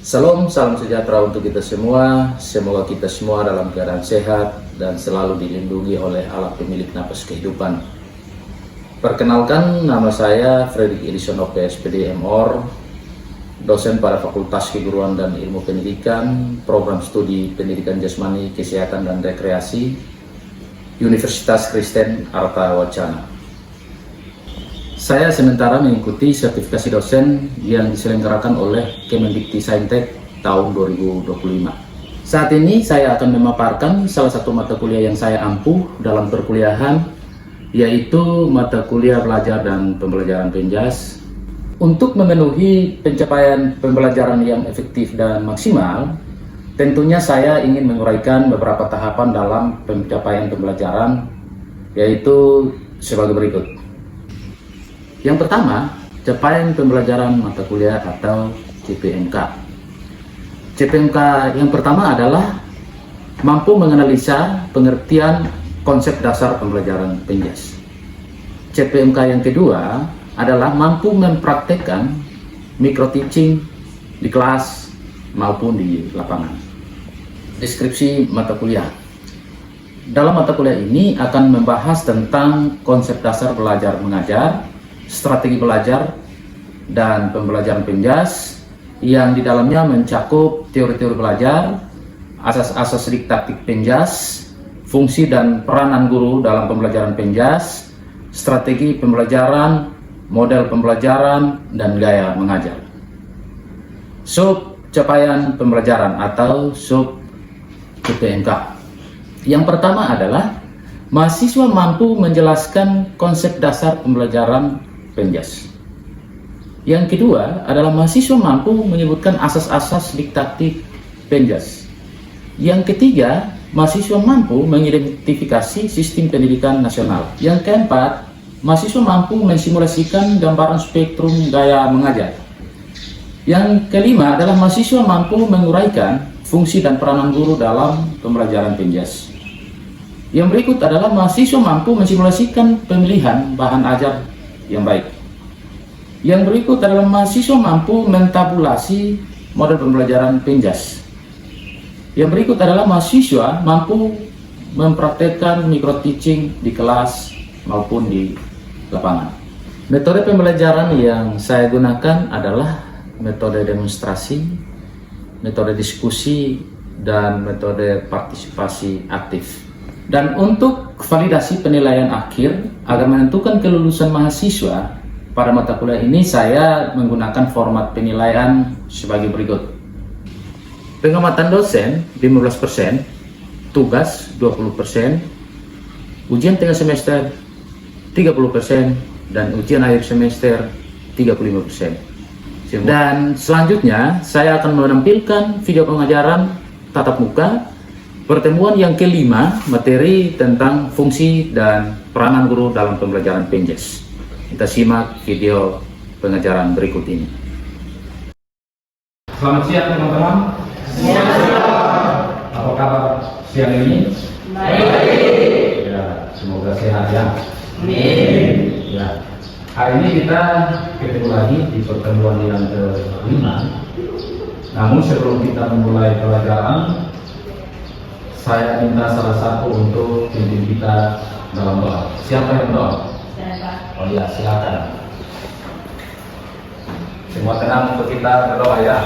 Salam sejahtera untuk kita semua. Semoga kita semua dalam keadaan sehat dan selalu dilindungi oleh Allah pemilik napas kehidupan. Perkenalkan, nama saya Fredrik Edison OPSPD MOR, dosen pada Fakultas Keguruan dan Ilmu Pendidikan, Program Studi Pendidikan Jasmani, Kesehatan dan Rekreasi, Universitas Kristen Arta Wacana. Saya sementara mengikuti sertifikasi dosen yang diselenggarakan oleh Kemendikti-Saintek tahun 2025. Saat ini saya akan memaparkan salah satu mata kuliah yang saya ampuh dalam perkuliahan, yaitu mata kuliah belajar dan pembelajaran penjas. Untuk memenuhi pencapaian pembelajaran yang efektif dan maksimal, tentunya saya ingin menguraikan beberapa tahapan dalam pencapaian pembelajaran, yaitu sebagai berikut. Yang pertama, capaian pembelajaran mata kuliah atau CPMK. CPMK yang pertama adalah mampu menganalisa pengertian konsep dasar pembelajaran penjas. CPMK yang kedua adalah mampu mempraktekkan micro teaching di kelas maupun di lapangan. Deskripsi mata kuliah. Dalam mata kuliah ini akan membahas tentang konsep dasar belajar mengajar, strategi belajar, dan pembelajaran penjas yang di dalamnya mencakup teori-teori belajar, asas-asas didaktik penjas, fungsi dan peranan guru dalam pembelajaran penjas, strategi pembelajaran, model pembelajaran, dan gaya mengajar. Sub capaian pembelajaran atau sub CPMK. Yang pertama adalah mahasiswa mampu menjelaskan konsep dasar pembelajaran penjas. Yang kedua adalah mahasiswa mampu menyebutkan asas-asas didaktik penjas. Yang ketiga, mahasiswa mampu mengidentifikasi sistem pendidikan nasional. Yang keempat, mahasiswa mampu mensimulasikan gambaran spektrum gaya mengajar. Yang kelima adalah mahasiswa mampu menguraikan fungsi dan peranan guru dalam pembelajaran penjas. Yang berikut adalah mahasiswa mampu mensimulasikan pemilihan bahan ajar yang baik. Yang berikut adalah mahasiswa mampu mentabulasi model pembelajaran penjas. Yang berikut adalah mahasiswa mampu mempraktekkan micro teaching di kelas maupun di lapangan. Metode pembelajaran yang saya gunakan adalah metode demonstrasi, metode diskusi, dan metode partisipasi aktif. Dan untuk validasi penilaian akhir agar menentukan kelulusan mahasiswa pada mata kuliah ini, saya menggunakan format penilaian sebagai berikut. Pengamatan dosen 15%, tugas 20%, ujian tengah semester 30%, dan ujian akhir semester 35%. Dan selanjutnya saya akan menampilkan video pengajaran tatap muka pertemuan yang kelima, materi tentang fungsi dan peranan guru dalam pembelajaran penjas. Kita simak video pengajaran berikut ini. Selamat siang teman-teman. Apa kabar siang ini? Baik. Ya, semoga sehat ya. Amin. Ya. Hari ini kita ketemu lagi di pertemuan yang kelima. Namun sebelum kita memulai pelajaran, saya minta salah satu untuk pimpin kita dalam doa. Siapa yang doa? Siapa? Oh ya, silakan. Semua tenang untuk kita berdoa ya.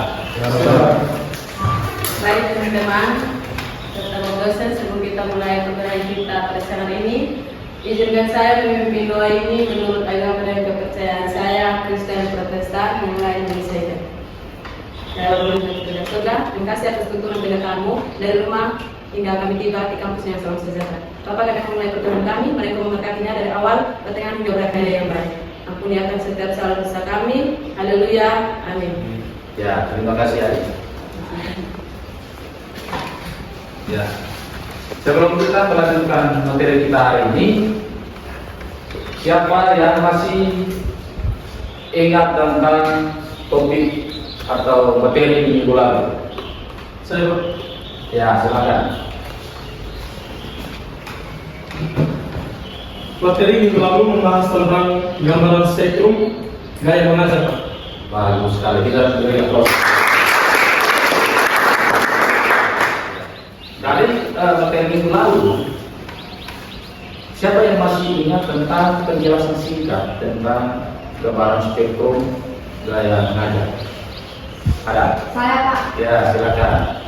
Baik teman-teman, serta dosen, sebelum kita mulai pembelajaran kita pada siang ini, izinkan saya memimpin doa ini menurut agama dan kepercayaan saya, Kristen Protestan, mengenai Indonesia. Saya berdoa kepada surga, terima kasih atas tuntunan bela kamu dari rumah hingga kami tiba di kampus yang selalu sejahtera. Bapak kami mulai pertemuan kami, mereka memberkatinya dari awal, pertengahan hingga berakhir yang baik. Ampuni akan setiap salah dosa kami. Haleluya. Amin. Ya, terima kasih Ari. Ya. Sebelum kita melanjutkan materi kita hari ini, siapa yang masih ingat tentang topik atau materi minggu lalu? Saya. Ya, silakan. Materi minggu lalu membahas tentang gambaran spektrum gaya mengajar. Bagus sekali, kita beri aplaus. Kali materi minggu lalu, siapa yang masih ingat tentang penjelasan singkat tentang gambaran spektrum gaya mengajar? Ada? Saya, Pak. Ya, silakan.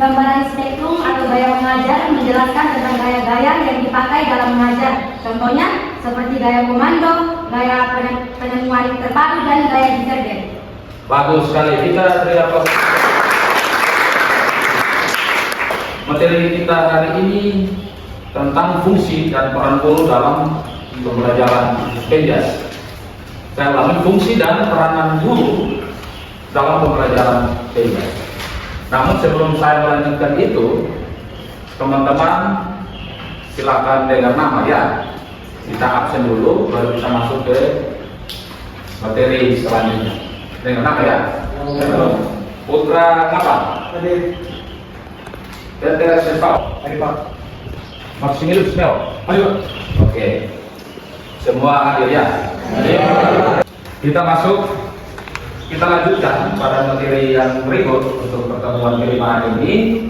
Gambaran spektrum atau gaya mengajar menjelaskan tentang gaya-gaya yang dipakai dalam mengajar. Contohnya seperti gaya komando, gaya penemuan terpadu, dan gaya divergen. Bagus sekali. Kita beri aplaus. Materi kita hari ini tentang fungsi dan peran guru dalam pembelajaran PENJAS. Saya ulangi, fungsi dan peranan guru dalam pembelajaran PENJAS. Namun sebelum saya melanjutkan itu, teman-teman silakan dengar nama ya. Kita absen dulu baru bisa masuk ke materi selanjutnya. Dengar nama ya. Putra apa? Dr. Sefal. Pak. Maximilius Mel. Ayo. Oke. Semua hadir ya. Kita masuk. Kita lanjutkan pada materi yang berikut untuk pertemuan kelima ini.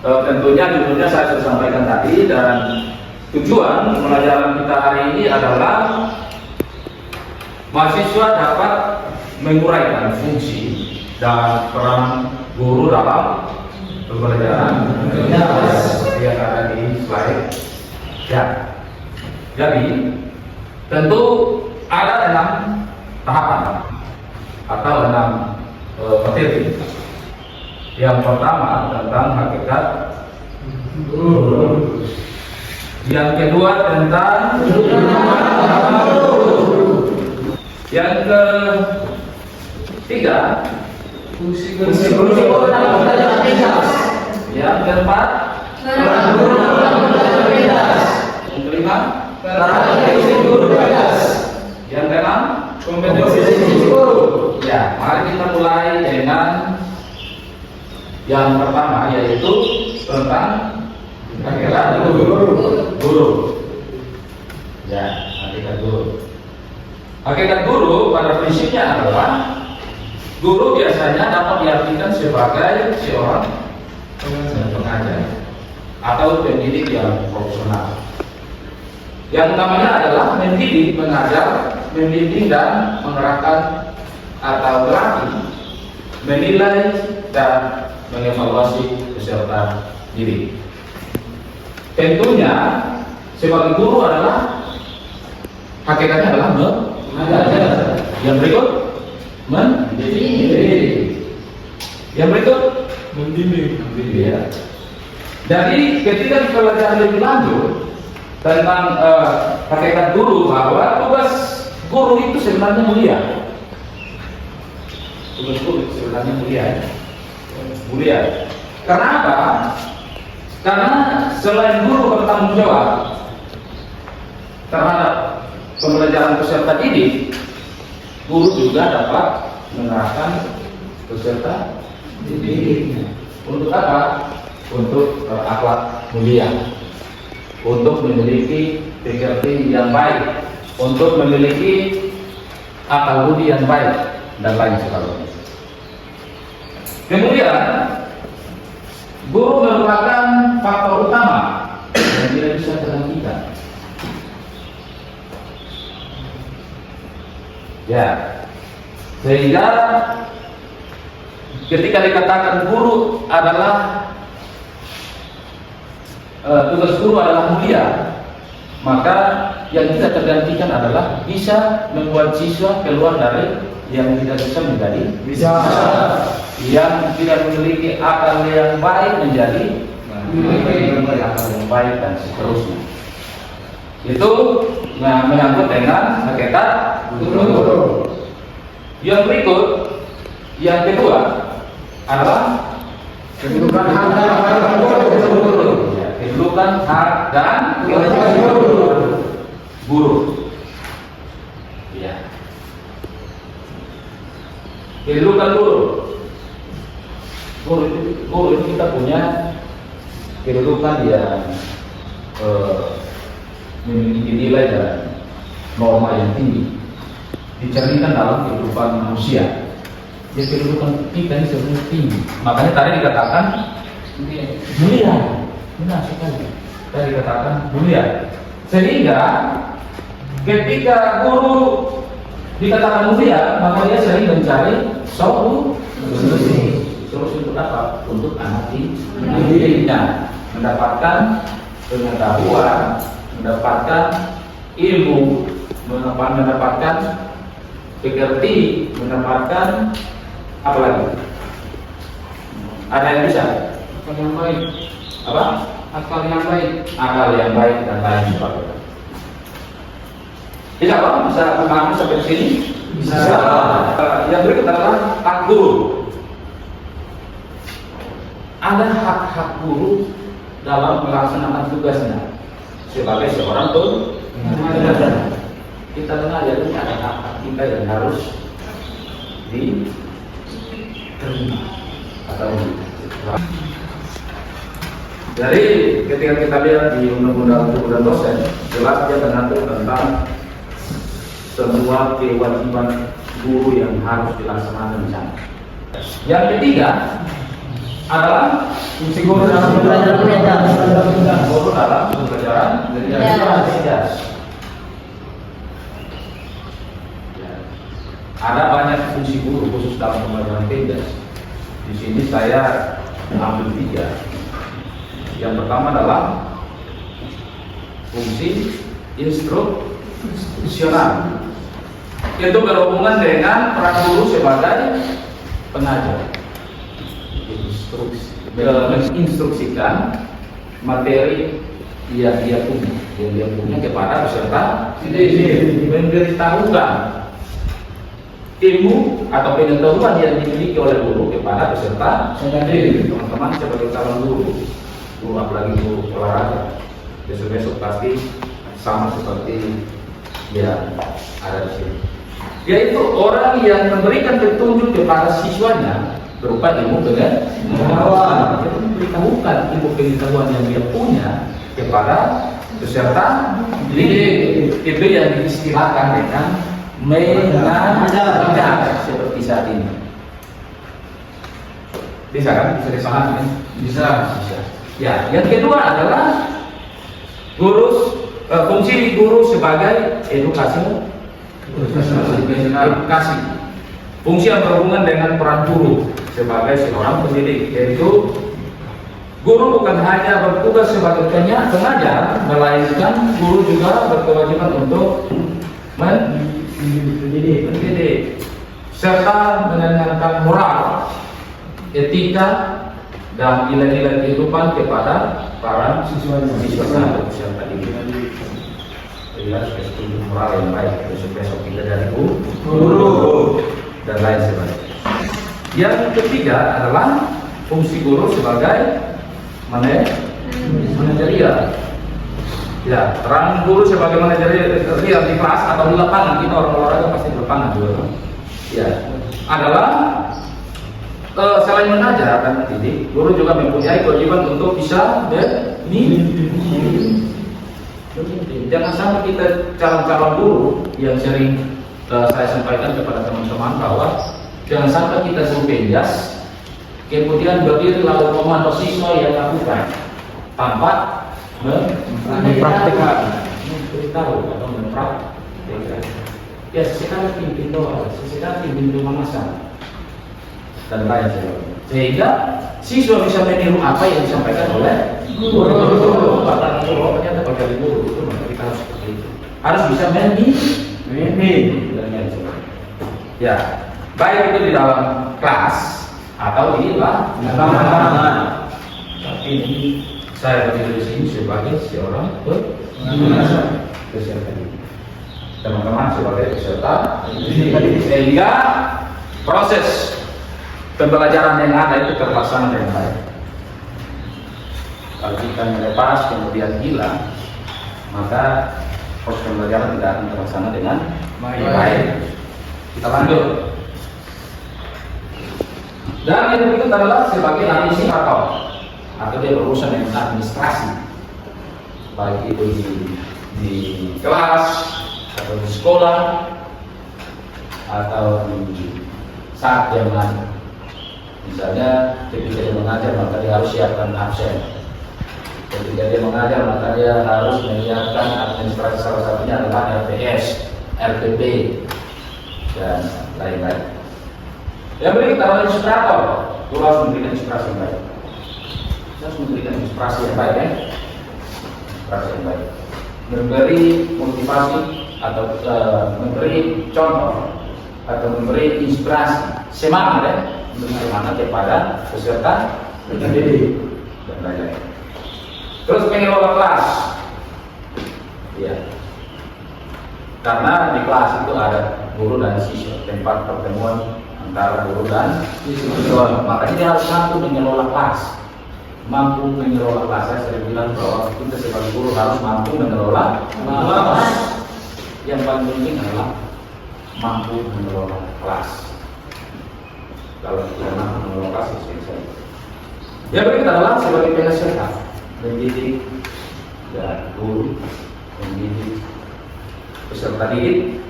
Tentunya judulnya saya sudah sampaikan tadi, dan tujuan pembelajaran kita hari ini adalah mahasiswa dapat menguraikan fungsi dan peran guru dalam pembelajaran yang ada di slide ya. Jadi tentu ada 6 tahapan atau 6 materi. Yang pertama tentang hakikat guru. Yang kedua tentang yang ketiga fungsi guru dalam pembelajaran PENJAS. Yang keempat yang kelima guru PENJAS. Yang keenam kompetensi guru. Ya, mari kita mulai dengan yang pertama, yaitu tentang hakikat guru. Ya, hakikat guru. Hakikat guru pada prinsipnya adalah guru biasanya dapat diartikan sebagai seorang pengajar atau pendidik yang profesional. Yang utamanya adalah mendidik, mengajar, membimbing dan mengerahkan atau melatih, menilai dan mengevaluasi peserta didik. Tentunya sebagai guru adalah hakikatnya adalah mengajar. Yang berikut mendidik. Yang berikut Membimbing. ya. Jadi ketika kita belajar lebih lanjut tentang hakikat guru, bahwa tugas guru itu sebenarnya mulia. Tugas guru itu sebenarnya mulia. Karena apa? Karena selain guru bertanggung jawab terhadap pembelajaran peserta didik, guru juga dapat mengarahkan peserta didik. Untuk apa? Untuk berakhlak mulia, untuk memiliki pikir tinggi yang baik, untuk memiliki akal budi yang baik, dan lain sebagainya. Kemudian, guru merupakan faktor utama yang tidak bisa terhentikan. Ya, sehingga ketika dikatakan guru adalah tugas guru adalah mulia, maka yang tidak tergantikan adalah bisa membuat siswa keluar dari yang tidak bisa menjadi bisa, yang tidak memiliki akal yang baik menjadi memiliki akal yang baik, dan seterusnya. Itu menyangkut dengan hakikat guru. Yang berikut, yang kedua adalah kedudukan hak dan guru. Kedudukan hak dan guru. Ya. Kedudukan guru. Guru itu kita punya kedudukan yang memiliki nilai dan norma yang tinggi, dicerminkan dalam kehidupan manusia. Dia kedudukan kita ini sebenarnya tinggi. Makanya tadi dikatakan mulia, benar sekali. Tadi dikatakan mulia. Sehingga ketika guru dikatakan mulia, maka dia sering mencari solusi untuk apa? Untuk anak didiknya, mendapatkan pengetahuan, mendapatkan ilmu, mendapatkan pengerti, mendapatkan apa lagi? Ada yang bisa? Akal yang baik. Apa? Akal yang baik. Akal yang baik dan lain sebagainya. Bisa Pak? Bisa memahami sampai sini? Bisa. Yang berikut adalah hak guru. Ada hak-hak guru dalam melaksanakan tugasnya sebagai seorang pengajar. Kita dengar ya, ada hak-hak kita yang harus diterima atau jadi ketika kita lihat di undang-undang dosen, jelas dia mengatur tentang semua kewajiban guru yang harus dilaksanakan di sana. Yang ketiga adalah fungsi guru dalam pembelajaran. Guru dalam pembelajaran mengajar. Ada banyak fungsi guru khusus dalam pembelajaran PEDAS. Di sini saya ambil 3. Yang pertama adalah fungsi instruksional. Itu berhubungan dengan peran guru sebagai pengajar. Menginstruksikan materi yang dia punya kepada peserta didik, memberitahukan ilmu atau pengetahuan yang dimiliki oleh guru kepada peserta didik. Teman-teman sebagai calon guru apalagi guru olahraga, besok-besok pasti sama seperti yang ada di sini. Yaitu orang yang memberikan petunjuk kepada siswanya berupa ilmu pengetahuan, memberitahukan ilmu pengetahuan yang dia punya kepada peserta didik. Itu yang diistilahkan dengan mengajar seperti saat ini. Bisa kan? Bisa disahkan? Bisa. Ya, yang kedua adalah fungsi guru sebagai edukasi. Fungsi yang berhubungan dengan peran guru sebagai seorang pendidik, yaitu guru bukan hanya bertugas sebagai pengajar, melainkan guru juga berkewajiban untuk mendidik serta menanamkan moral, etika dan nilai-nilai kehidupan kepada para siswa dan peserta didik. Jadi harus setuju moral yang baik, besok kita dari guru dan lain sebagainya. Yang ketiga adalah fungsi guru sebagai manajerial. Ya, peran guru sebagai manajerial di kelas atau di lapangan, kita orang olahraga pasti di lapangan juga. Ya, adalah selain mengajar dan mendidik, guru juga mempunyai kewajiban untuk bisa memimpin. Jangan sampai kita calon-calon guru yang sering saya sampaikan kepada teman-teman bahwa jangan sampai kita guru penjas kemudian berdiri lalu komando siswa yang lakukan tanpa mempraktikkan, memberitahu atau mempraktikkan. Ya sesekali pimpin doa, sesekali pimpin memasak dan lain sebagainya. Sehingga siswa bisa meniru apa yang disampaikan oleh guru. Bahkan guru ternyata pada guru itu kita harus seperti itu. Harus bisa memimpin dan lain sebagainya. Ya, baik itu di dalam kelas atau di lapangan. Tapi ini saya berdiri di sini sebagai seorang peserta didik. Teman-teman sebagai peserta didik, sehingga proses pembelajaran yang ada itu terlaksana dengan baik. Kalau kita melepas kemudian hilang, maka proses pembelajaran tidak akan terlaksana dengan baik. Kita lanjut. Dan yang berikut adalah sebagai administrator atau dia berurusan dengan administrasi, baik itu di kelas atau di sekolah atau di saat dia mengajar. Misalnya ketika dia mengajar maka dia harus siapkan absen. Ketika dia mengajar maka dia harus menyiapkan administrasi, salah satunya adalah RPS, RPP, dan lain-lain. Yang berikut adalah inspirator. Guru harus memberikan inspirasi yang baik. Kita harus memberikan inspirasi yang baik, ya. Inspirasi yang baik. Memberi motivasi atau memberi contoh atau memberi inspirasi, semangat, ya, memberi semangat kepada peserta didik dan lain-lain. Terus pengelola kelas, ya, karena di kelas itu ada guru dan siswa, tempat pertemuan antara guru dan siswa, makanya dia harus mampu mengelola kelas. Mampu mengelola kelas, saya sering bilang bahwa kita sebagai guru harus mampu mengelola kelas. Yang paling penting adalah mampu mengelola kelas. Kalau tidak mampu mengelola kelas, bisa. Yang berikut adalah sebagai penasehat, mendidik dan guru, mendidik peserta didik,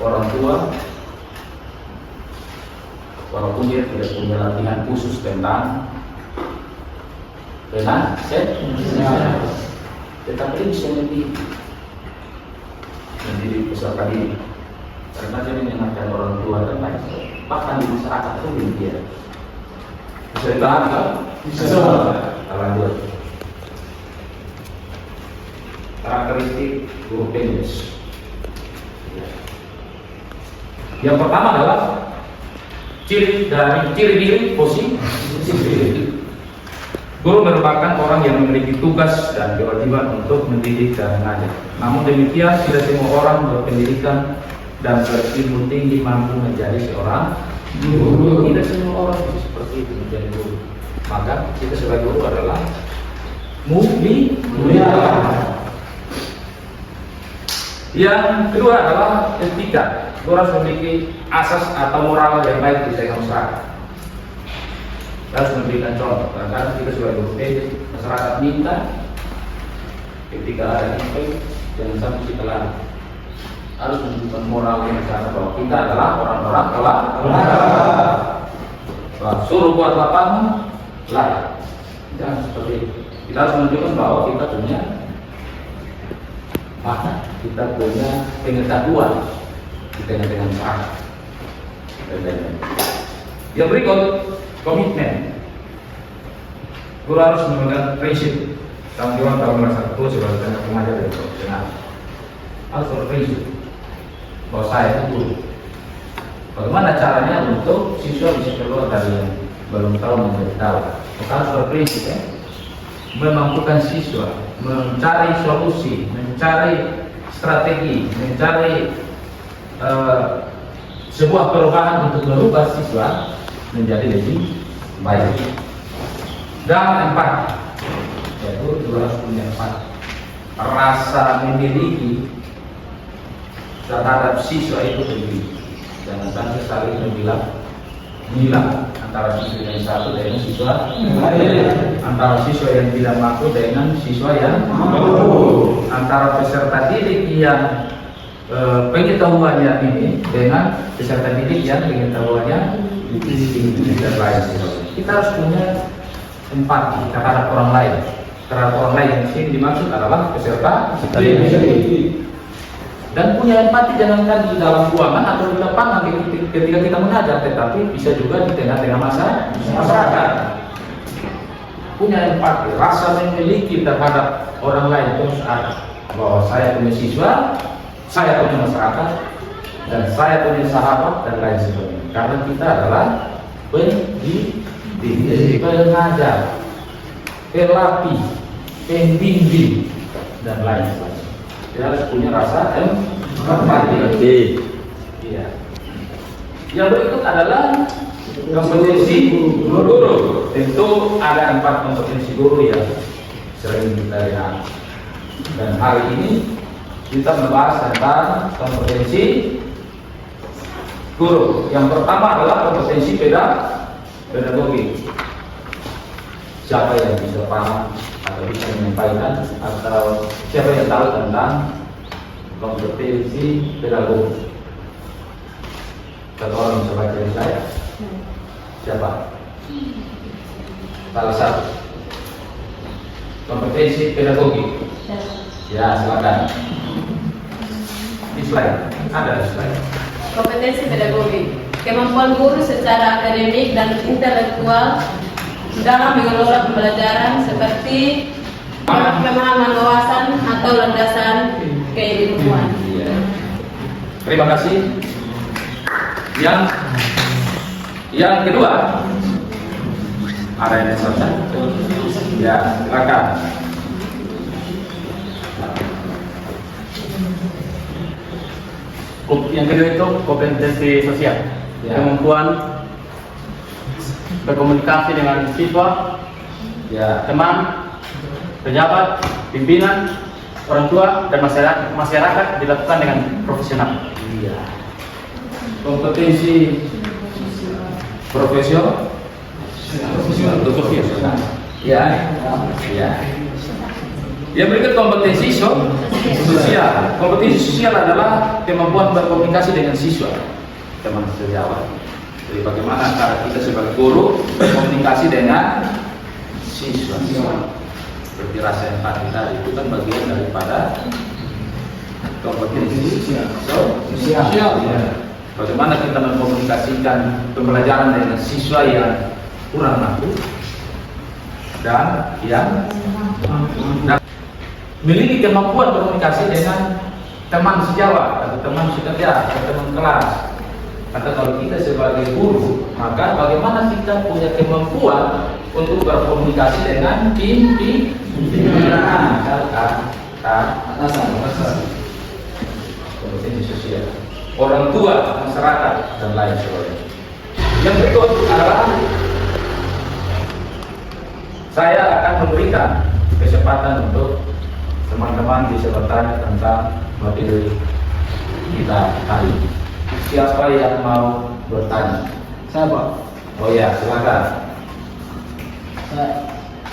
orang tua, walaupun dia tidak punya latihan khusus tentang penasehat, tetapi bisa mendidik peserta didik, karena dia menyenangkan orang tua dan lain sebagainya. Bahkan di masyarakat itu dia bisa ditahan kan? Bisa. Lanjut. Karakteristik guru PNS. Yang pertama adalah ciri diri positif. Guru merupakan orang yang memiliki tugas dan kewajiban untuk mendidik dan mengajar. Namun demikian, tidak semua orang berpendidikan dan berilmu tinggi mampu menjadi seorang guru. Tidak semua orang bisa seperti itu menjadi guru. Maka kita sebagai guru adalah mulia. Yang kedua adalah etika. Guru harus memiliki asas atau moral yang baik di tengah masyarakat. Kita harus memberikan contoh. Karena kita sebagai guru masyarakat minta ketika ada info jangan sampai kita lari. Harus menunjukkan moral yang cara bahwa kita adalah orang-orang telah suruh buat lapangan lah, jangan seperti itu. Kita harus menunjukkan bahwa kita punya kita punya pengetahuan di tengah-tengah masyarakat. Yang berikut, komitmen. Guru harus memegang prinsip tanggung jawab dalam melaksanakan sebagai tenaga pengajar dan profesional. Harus berprinsip bahwa saya itu guru. Bagaimana caranya untuk siswa bisa keluar dari yang belum tahu menjadi tahu? Maka harus berprinsip, ya, memampukan siswa mencari solusi, mencari strategi, mencari sebuah perubahan untuk merubah siswa menjadi lebih baik. Dan empati, ya, guru juga harus punya empati, rasa memiliki terhadap siswa itu tinggi. Jangan sampai saling menilai antara siswa yang satu dengan siswa lain, antara siswa yang tidak mampu dengan siswa yang mampu, antara peserta didik yang pengetahuannya ini dengan peserta didik yang pengetahuannya tinggi dan lain sebagainya. Kita harus punya empati terhadap orang lain. Terhadap orang lain yang sini dimaksud adalah peserta didik. Dan punya empati jangankan di dalam ruangan atau di lapangan ketika kita mengajar, tetapi bisa juga di tengah-tengah masyarakat. Punya empati, rasa memiliki terhadap orang lain terus ada. Bahwa saya punya siswa, saya punya masyarakat, dan saya punya sahabat dan lain sebagainya. Karena kita adalah pendidik, pengajar, pelatih, pembimbing, dan lain sebagainya. Kita harus punya rasa empati. Iya. Yang berikut adalah kompetensi guru. Tentu ada 4 kompetensi guru yang sering kita lihat. Dan hari ini kita membahas tentang kompetensi guru. Yang pertama adalah kompetensi pedagogi. Siapa yang bisa paham atau bisa menyampaikan, atau siapa yang tahu tentang kompetensi pedagogi? Satu orang bisa baca dari saya. Siapa? Salah satu. Kompetensi pedagogi. Ya, silakan. Di slide. Ada di slide. Kompetensi pedagogi. Kemampuan guru secara akademik dan intelektual dalam mengelola pembelajaran seperti pemahaman wawasan atau landasan keilmuan. Iya. Terima kasih. Yang kedua, ada yang selesai? Ya, silakan. Yang kedua itu kompetensi sosial, Ya. kemampuan berkomunikasi dengan siswa, Ya, teman, pejabat, pimpinan, orang tua, dan masyarakat dilakukan dengan profesional. iya. Kompetensi profesional. Ya, ya. Yang berikut kompetensi sosial. Kompetensi sosial adalah kemampuan berkomunikasi dengan siswa, teman sejawat. Jadi bagaimana cara kita sebagai guru berkomunikasi dengan siswa. Seperti rasa empati tadi itu kan bagian daripada kompetensi sosial. Ya. Bagaimana kita mengkomunikasikan pembelajaran dengan siswa yang kurang mampu dan yang memiliki kemampuan berkomunikasi dengan teman sejawat atau teman sekerja atau teman kelas. Atau kalau kita sebagai guru, maka bagaimana kita punya kemampuan untuk berkomunikasi dengan pimpinan, atasan, kompetensi sosial, orang tua, masyarakat, dan lain sebagainya. Yang berikut adalah saya akan memberikan kesempatan untuk teman-teman bisa bertanya tentang materi kita hari ini. Siapa yang mau bertanya? Saya Pak, Oh ya, silakan.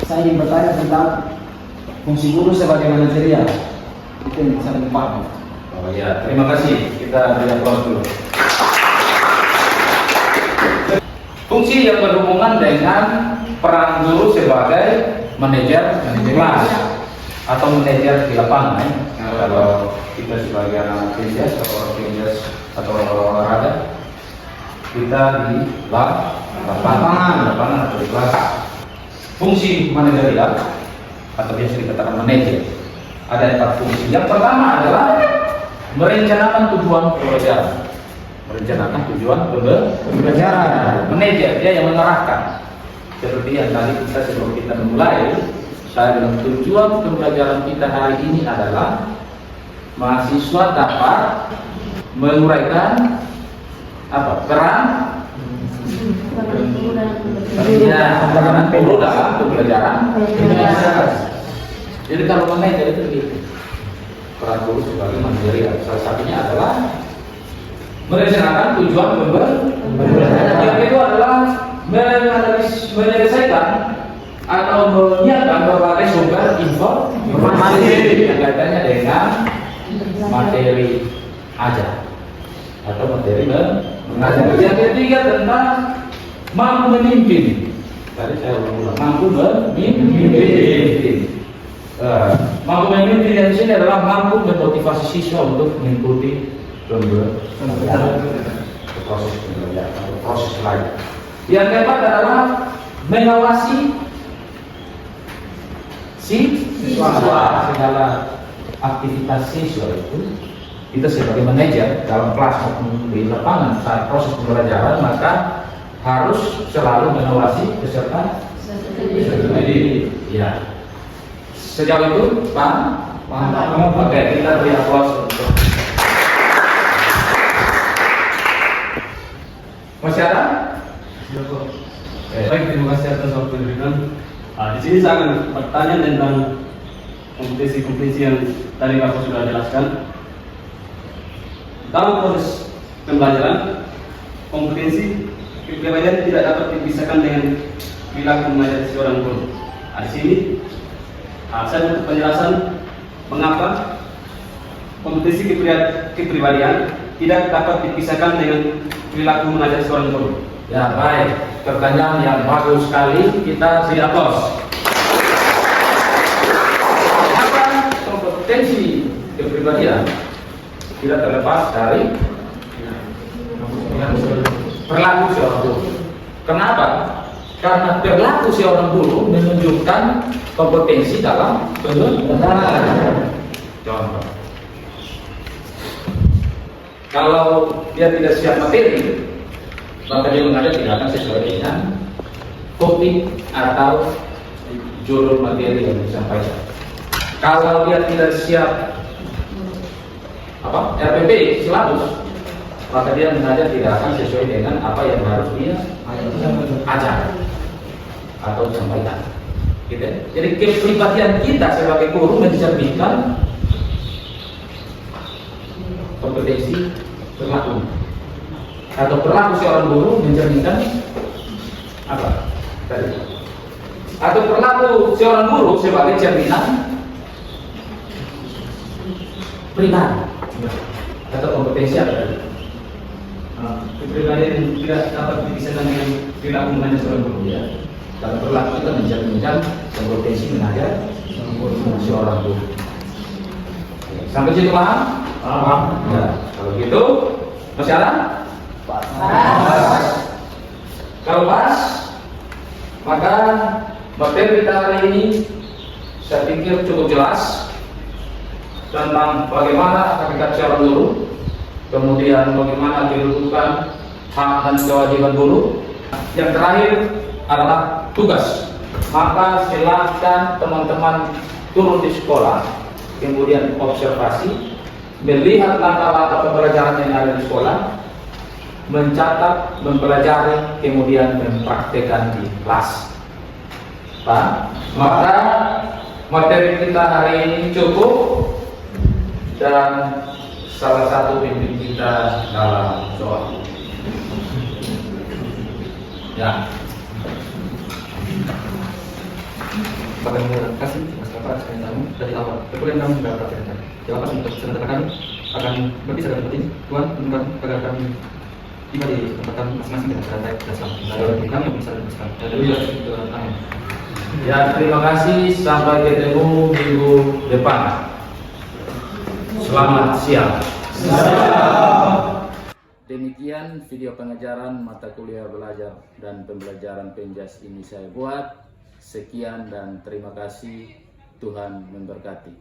saya ingin bertanya tentang fungsi guru sebagai manajerial. Itu yang saya ingin paham. Oh ya, terima kasih. Kita beri aplaus dulu. Fungsi yang berhubungan dengan peran guru sebagai manajer kelas atau manajer di lapangan. Kalau kita sebagai anak PNS atau orang PNS atau orang olahraga, kita di lapangan atau di kelas. Fungsi manajerial atau biasa dikatakan manajer ada 4 fungsi. Yang pertama adalah merencanakan tujuan pembelajaran. Merencanakan tujuan pembelajaran. Manajer dia yang mengarahkan. Seperti yang tadi kita sebelum kita memulai, saya bilang tujuan pembelajaran kita hari ini adalah mahasiswa dapat menguraikan peran guru dalam pembelajaran. Jadi kalau manajer itu begitu. Peran guru sebagai manajerial salah satunya adalah merencanakan tujuan pembelajaran. Yang kedua adalah menyelesaikan atau menyiapkan berbagai sumber informasi yang kaitannya dengan materi ajar atau materi mengajar. Yang ketiga tentang mampu memimpin. Tadi saya ulang, mampu memimpin. Mampu memimpin yang di sini adalah mampu memotivasi siswa untuk mengikuti proses pembelajaran atau proses belajar. Yang keempat adalah mengawasi siswa segala aktivitas siswa itu. Kita sebagai manajer dalam kelas maupun di lapangan saat proses pembelajaran maka harus selalu mengawasi peserta didik. Ya. Sejauh itu, paham? Oke, kita beri aplaus untuk. Masih ada? Baik, terima kasih atas waktu yang diberikan. Di sini saya akan bertanya tentang kompetensi-kompetensi yang tadi Bapak sudah jelaskan. Dalam proses pembelajaran, kompetensi kepribadian tidak dapat dipisahkan dengan perilaku mengajar seorang guru. Di sini saya butuh penjelasan mengapa kompetensi kepribadian tidak dapat dipisahkan dengan perilaku mengajar seorang guru. Ya baik, pertanyaan yang bagus sekali, kita beri aplaus. Apa kompetensi kepribadian tidak terlepas dari perilaku seorang guru. Kenapa? Karena perilaku seorang guru menunjukkan kompetensi dalam pengajaran. Contoh, kalau dia tidak siap materi, maka dia mengajar tidak akan sesuai dengan topik atau judul materi yang disampaikan. Kalau dia tidak siap RPP silabus, maka dia mengajar tidak akan sesuai dengan apa yang harus dia ajar atau sampaikan. Gitu. Jadi kepribadian kita sebagai guru mencerminkan kompetensi perilaku, atau perilaku seorang guru mencerminkan apa tadi? Atau perilaku seorang guru sebagai cerminan pribadi atau kompetensi apa tadi? Kepribadian tidak dapat dipisahkan dengan perilaku mengajar seorang guru. Ya. Kalau perilaku itu mencerminkan kompetensi mengajar seorang guru. Sampai situ paham? Paham. Ya. Kalau gitu, masih ada? Pas. Kalau pas, maka materi kita hari ini saya pikir cukup jelas tentang bagaimana hakikat seorang guru, kemudian bagaimana kedudukan, hak dan kewajiban guru. Yang terakhir adalah tugas. Maka silakan teman-teman turun di sekolah, kemudian observasi, melihat langkah-langkah pembelajaran yang ada di sekolah, mencatat, mempelajari, kemudian mempraktekkan di kelas. Pak, maka materi kita hari ini cukup, dan salah satu bimbing kita dalam soal. Ya. Terima kasih Mas Bapak sekalian tamu dari awal. Kemudian kami juga perhatikan jawaban untuk sementara kami akan berpisah dari penting. Tuhan menunggu agar kami tiba di tempat kami masing-masing dengan santai dan selamat. Kami bisa teruskan. Amin. Ya, terima kasih. Sampai ketemu minggu depan. Selamat siang. Demikian video pengajaran mata kuliah belajar dan pembelajaran penjas ini saya buat. Sekian dan terima kasih. Tuhan memberkati.